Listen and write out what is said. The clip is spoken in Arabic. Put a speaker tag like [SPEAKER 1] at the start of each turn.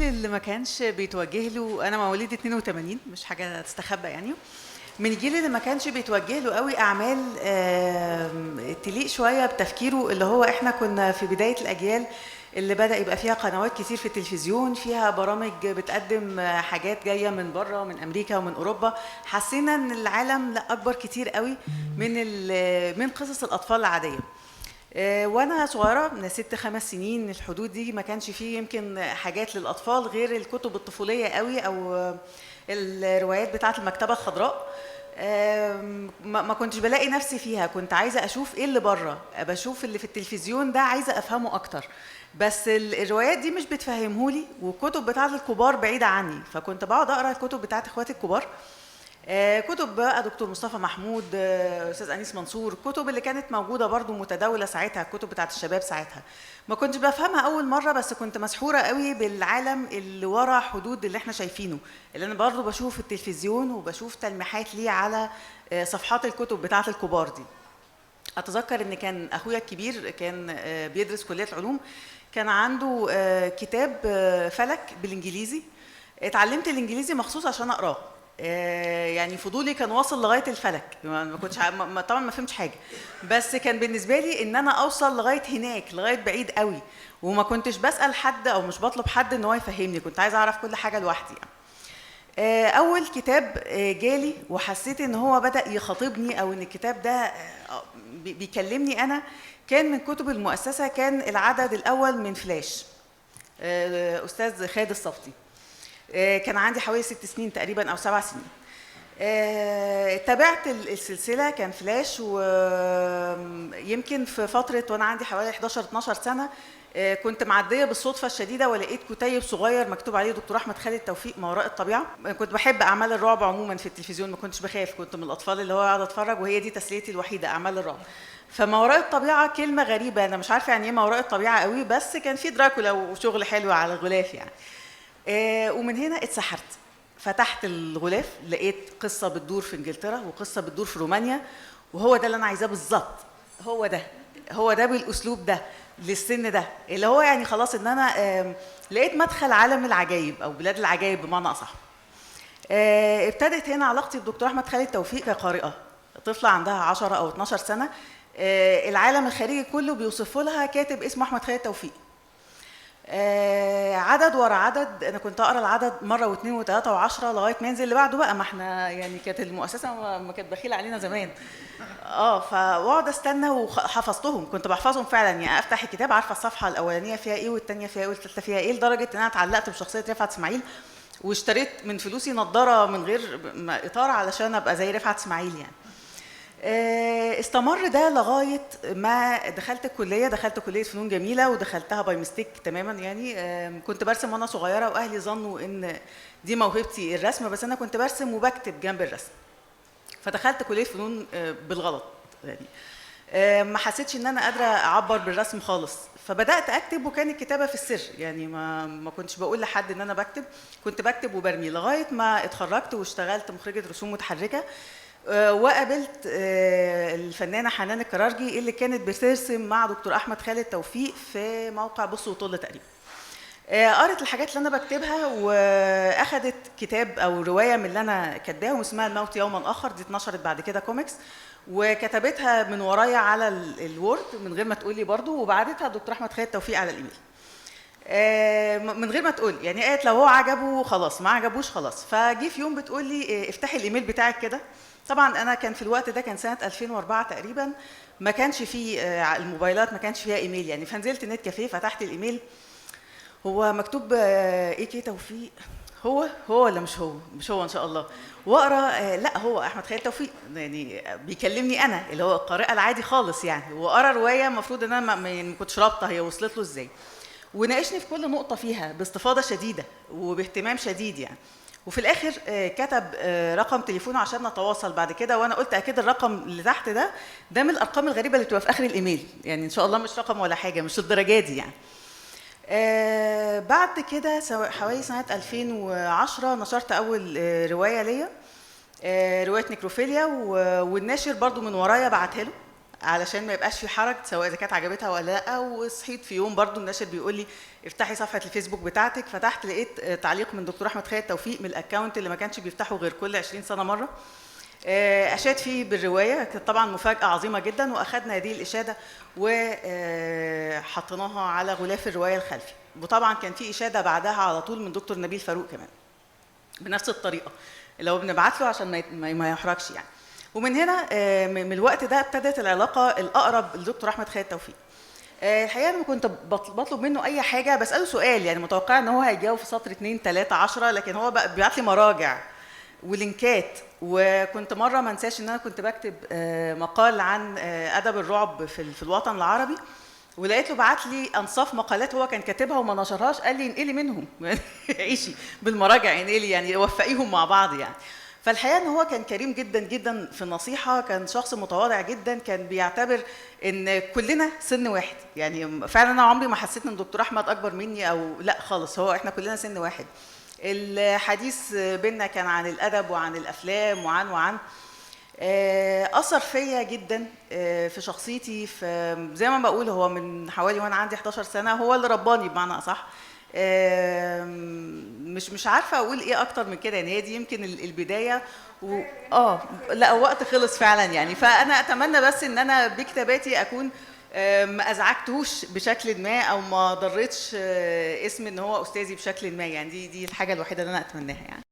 [SPEAKER 1] اللي ما كانش بيتوجه له، انا مواليد 82 مش حاجه تستخبى يعني، من الجيل اللي ما كانش بيتوجه له قوي اعمال تليق شويه بتفكيره، اللي هو احنا كنا في بدايه الاجيال اللي بدأ يبقى فيها قنوات كتير في التلفزيون، فيها برامج بتقدم حاجات جايه من بره، من امريكا ومن اوروبا. حسينا ان العالم لا اكبر كتير قوي من قصص الاطفال العاديه. وانا صغيره من 6 5 سنين الحدود دي، ما كانش فيه يمكن حاجات للاطفال غير الكتب الطفوليه قوي، او الروايات بتاعه المكتبه الخضراء. ما كنتش بلاقي نفسي فيها، كنت عايزه اشوف ايه اللي بره، بشوف اللي في التلفزيون ده عايزه افهمه اكتر، بس الروايات دي مش بتفهمهولي، والكتب بتاعه الكبار بعيده عني، فكنت بقعد اقرا الكتب بتاعه اخواتي الكبار. كتب بقى دكتور مصطفى محمود، استاذ انيس منصور، الكتب اللي كانت موجوده برضو متداوله ساعتها، الكتب بتاعت الشباب ساعتها. ما كنتش بفهمها اول مره، بس كنت مسحوره قوي بالعالم اللي ورا حدود اللي احنا شايفينه، اللي انا برضو بشوف في التلفزيون وبشوف تلميحات ليه على صفحات الكتب بتاعت الكبار دي. اتذكر ان كان اخويا الكبير كان بيدرس كليه العلوم، كان عنده كتاب فلك بالانجليزي. اتعلمت الانجليزي مخصوص عشان اقراه، يعني فضولي كان واصل لغايه الفلك، ما كنتش طبعا ما فهمتش حاجه، بس كان بالنسبه لي ان انا اوصل لغايه هناك، لغايه بعيد قوي، وما كنتش بسال حد او مش بطلب حد ان هو يفهمني، كنت عايزه اعرف كل حاجه لوحدي يعني. اول كتاب جالي وحسيت ان هو بدا يخاطبني، او ان الكتاب ده بيكلمني انا، كان من كتب المؤسسه، كان العدد الاول من فلاش، استاذ خالد الصفتي. كان عندي حوالي 6 سنين تقريبا او 7 سنين. تابعت السلسله، كان فلاش، ويمكن في فتره وانا عندي حوالي 11 12 سنه كنت معديه بالصدفه الشديده ولقيت كتيب صغير مكتوب عليه دكتور احمد خالد توفيق ما وراء الطبيعه. كنت بحب اعمال الرعب عموما في التلفزيون، ما كنتش بخاف، كنت من الاطفال اللي هو قاعد اتفرج وهي دي تسليتي الوحيده، اعمال الرعب. فما وراء الطبيعه كلمه غريبه، انا مش عارفه يعني ايه ما وراء الطبيعه قوي، بس كان في دراكولا وشغل حلو على الغلاف يعني. ومن هنا اتسحرت، فتحت الغلاف لقيت قصه بتدور في انجلترا وقصه بتدور في رومانيا، وهو ده اللي انا عايزاه بالظبط، هو ده بالاسلوب ده للسن ده، اللي هو يعني خلاص ان انا لقيت مدخل عالم العجائب او بلاد العجائب بمعنى اصح. ابتدت هنا علاقتي بدكتور احمد خالد توفيق كقارئه، طفله عندها 10 او 12 سنه، العالم الخارجي كله بيوصفه لها كاتب اسمه احمد خالد توفيق. عدد ورا عدد، انا كنت اقرا العدد مره واثنين وثلاثه وعشرة لغايه ما ينزل اللي بعده بقى، ما احنا يعني كانت المؤسسه ما كانت بخيله علينا زمان. فاقعد استنى وحفظتهم، كنت بحفظهم فعلا، يعني افتح الكتاب عارفه الصفحه الاولانيه فيها ايه، والثانيه فيها ايه، والثالثه فيها ايه، لدرجه ان انا اتعلقت بشخصيه رفعت اسماعيل، واشتريت من فلوسي نظاره من غير اطار علشان ابقى زي رفعت اسماعيل يعني. استمر ده لغايه ما دخلت الكليه، دخلت كليه فنون جميله ودخلتها باي ميستيك تماما يعني. كنت برسم وانا صغيره، واهلي ظنوا ان دي موهبتي الرسم، بس انا كنت برسم وبكتب جنب الرسم، فدخلت كليه فنون بالغلط يعني. ما حسيتش ان انا قادره اعبر بالرسم خالص، فبدات اكتب، وكان الكتابه في السر يعني، ما كنتش بقول لحد ان انا بكتب، كنت بكتب وبرمي لغايه ما اتخرجت واشتغلت مخرجه رسوم متحركه. وقابلت الفنانه حنان الكرارجي اللي كانت بترسم مع دكتور احمد خالد توفيق في موقع بص وطل تقريبا. قرت الحاجات اللي انا بكتبها، واخدت كتاب او روايه من اللي انا كاتباهم اسمها الموت يوما اخر، دي اتنشرت بعد كده كوميكس، وكتبتها من ورايا على الوورد من غير ما تقولي برضو، وبعتتها لدكتور احمد خالد توفيق على الايميل من غير ما تقول يعني، قالت لو هو عجبه خلاص، ما عجبوش خلاص. فجي في يوم بتقول لي افتحي الايميل بتاعك كده. طبعا انا كان في الوقت ده كان سنه 2004 تقريبا، ما كانش فيه الموبايلات ما كانش فيها ايميل يعني، فنزلت نت كافيه فتحت الايميل، هو مكتوب ايه كي توفيق، هو ولا مش هو؟ مش هو ان شاء الله. واقرا لا هو احمد خالد توفيق يعني بيكلمني انا اللي هو القارئه العادي خالص يعني، واقرا روايه المفروض ان انا ما كنتش رابطه هي وصلت له ازاي، وناقشني في كل نقطه فيها باستفاضه شديده وباهتمام شديد يعني. وفي الاخر كتب رقم تليفونه عشان نتواصل بعد كده، وانا قلت اكيد الرقم اللي تحت ده من الارقام الغريبه اللي بتبقى في اخر الايميل يعني، ان شاء الله مش رقم ولا حاجه، مش الدرجات دي يعني. بعد كده حوالي سنه 2010 نشرت اول روايه ليا، روايه نيكروفيليا، والناشر برضو من ورايا بعتها له علشان ما يبقاش في حرج سواء اذا كانت عجبتها ولا لا. وصحيت في يوم برضو الناشر بيقول لي افتحي صفحه الفيسبوك بتاعتك، فتحت لقيت تعليق من دكتور احمد خالد توفيق من الاكونت اللي ما كانش بيفتحه غير كل 20 سنه مره، اشاد فيه بالروايه. كانت طبعا مفاجاه عظيمه جدا، واخدنا هذه الاشاده وحطيناها على غلاف الروايه الخلفي. وطبعا كان في اشاده بعدها على طول من دكتور نبيل فاروق كمان بنفس الطريقه اللي هو بنبعت له عشان ما يحرجش يعني. ومن هنا من الوقت ده ابتدت العلاقه الاقرب لدكتور احمد خالد توفيق. الحقيقه انا كنت بطلب منه اي حاجه بساله سؤال، يعني متوقع ان هو هيجاوب في سطر 2 3 10، لكن هو بقى بيبعت لي مراجع ولينكات. وكنت مره ما انساش ان انا كنت بكتب مقال عن ادب الرعب في الوطن العربي، ولقيت له بعت لي انصاف مقالات هو كان كاتبها وما نشرهاش، قال لي انقلي منهم عيشي بالمراجع، انقلي يعني وفقيهم مع بعض يعني. فالحقيقه ان هو كان كريم جدا جدا في النصيحه، كان شخص متواضع جدا، كان بيعتبر ان كلنا سن واحد. يعني فعلا انا عمري ما حسيت ان الدكتور احمد اكبر مني او لا خالص، هو احنا كلنا سن واحد. الحديث بينا كان عن الادب وعن الافلام وعن اثر فيا جدا في شخصيتي. في زي ما بقول هو من حوالي وانا عندي 11 سنه هو اللي رباني بمعنى اصح. مش عارفه اقول ايه اكتر من كده، يعني هي دي يمكن البدايه. لا وقت خلص فعلا يعني. فانا اتمنى بس ان انا بكتاباتي اكون ما ازعجتوش بشكل ما او ما ضرتش اسم ان هو استاذي بشكل ما، يعني دي الحاجه الوحيده اللي انا اتمناها يعني.